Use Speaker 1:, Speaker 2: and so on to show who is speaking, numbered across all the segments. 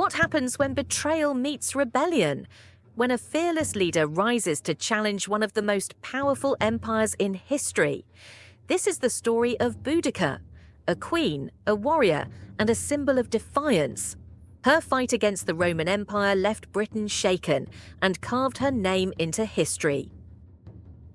Speaker 1: What happens when betrayal meets rebellion? When a fearless leader rises to challenge one of the most powerful empires in history? This is the story of Boudica, a queen, a warrior, and a symbol of defiance. Her fight against the Roman Empire left Britain shaken and carved her name into history.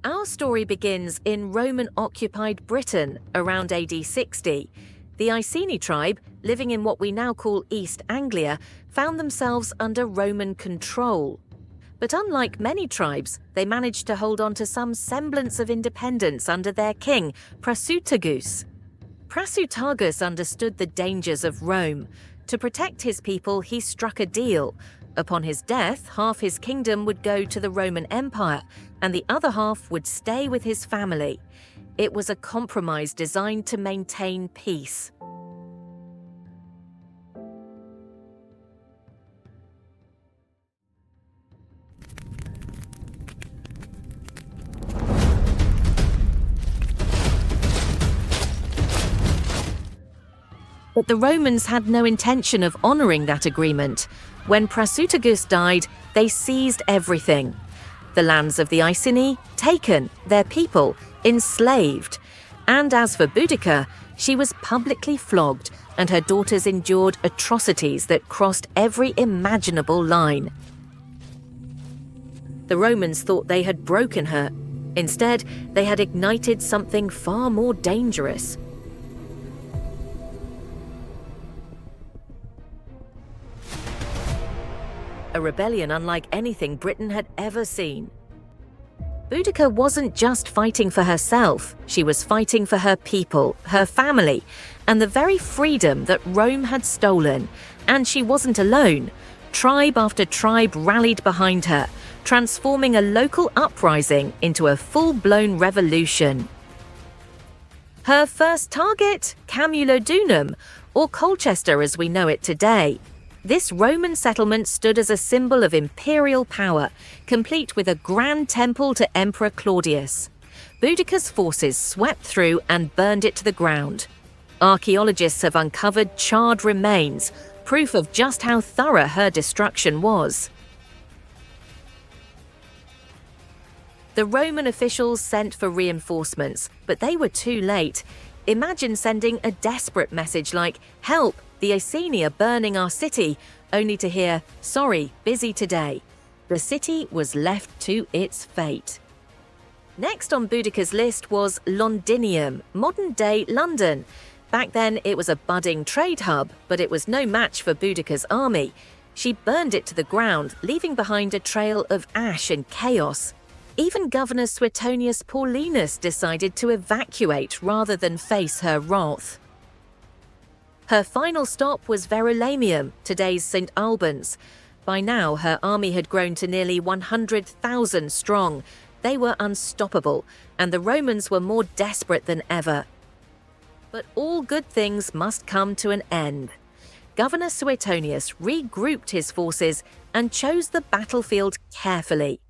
Speaker 1: Our story begins in Roman-occupied Britain around AD 60. The Iceni tribe, living in what we now call East Anglia, found themselves under Roman control. But unlike many tribes, they managed to hold on to some semblance of independence under their king, Prasutagus. Prasutagus understood the dangers of Rome. To protect his people, he struck a deal. Upon his death, half his kingdom would go to the Roman Empire, and the other half would stay with his family. It was a compromise designed to maintain peace. But the Romans had no intention of honoring that agreement. When Prasutagus died, they seized everything. The lands of the Iceni, taken, their people, enslaved. And as for Boudica, she was publicly flogged, and her daughters endured atrocities that crossed every imaginable line. The Romans thought they had broken her. Instead, they had ignited something far more dangerous. A rebellion unlike anything Britain had ever seen. Boudica wasn't just fighting for herself, she was fighting for her people, her family, and the very freedom that Rome had stolen. And she wasn't alone. Tribe after tribe rallied behind her, transforming a local uprising into a full-blown revolution. Her first target, Camulodunum, or Colchester as we know it today. This Roman settlement stood as a symbol of imperial power, complete with a grand temple to Emperor Claudius. Boudica's forces swept through and burned it to the ground. Archaeologists have uncovered charred remains, proof of just how thorough her destruction was. The Roman officials sent for reinforcements, but they were too late. Imagine sending a desperate message like, "Help! The Iceni are burning our city," only to hear, "Sorry, busy today." The city was left to its fate. Next on Boudica's list was Londinium, modern-day London. Back then, it was a budding trade hub, but it was no match for Boudica's army. She burned it to the ground, leaving behind a trail of ash and chaos. Even Governor Suetonius Paulinus decided to evacuate rather than face her wrath. Her final stop was Verulamium, today's St. Albans. By now, her army had grown to nearly 100,000 strong. They were unstoppable, and the Romans were more desperate than ever. But all good things must come to an end. Governor Suetonius regrouped his forces and chose the battlefield carefully.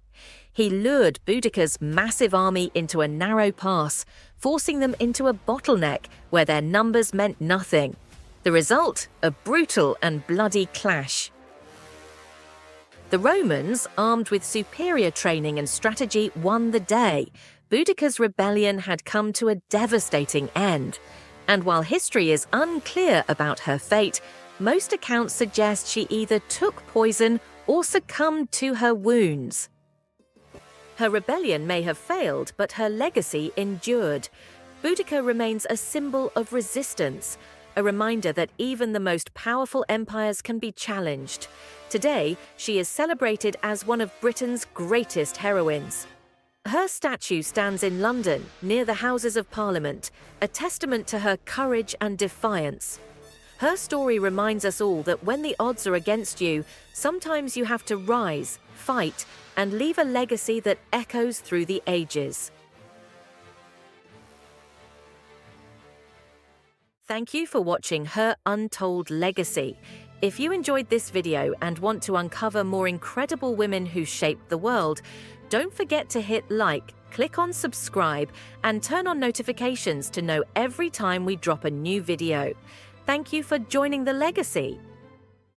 Speaker 1: He lured Boudica's massive army into a narrow pass, forcing them into a bottleneck where their numbers meant nothing. The result? A brutal and bloody clash. The Romans, armed with superior training and strategy, won the day. Boudica's rebellion had come to a devastating end. And while history is unclear about her fate, most accounts suggest she either took poison or succumbed to her wounds. Her rebellion may have failed, but her legacy endured. Boudica remains a symbol of resistance, a reminder that even the most powerful empires can be challenged. Today, she is celebrated as one of Britain's greatest heroines. Her statue stands in London, near the Houses of Parliament, a testament to her courage and defiance. Her story reminds us all that when the odds are against you, sometimes you have to rise, fight, and leave a legacy that echoes through the ages. Thank you for watching Her Untold Legacy. If you enjoyed this video and want to uncover more incredible women who shaped the world, don't forget to hit like, click on subscribe, and turn on notifications to know every time we drop a new video. Thank you for joining the legacy.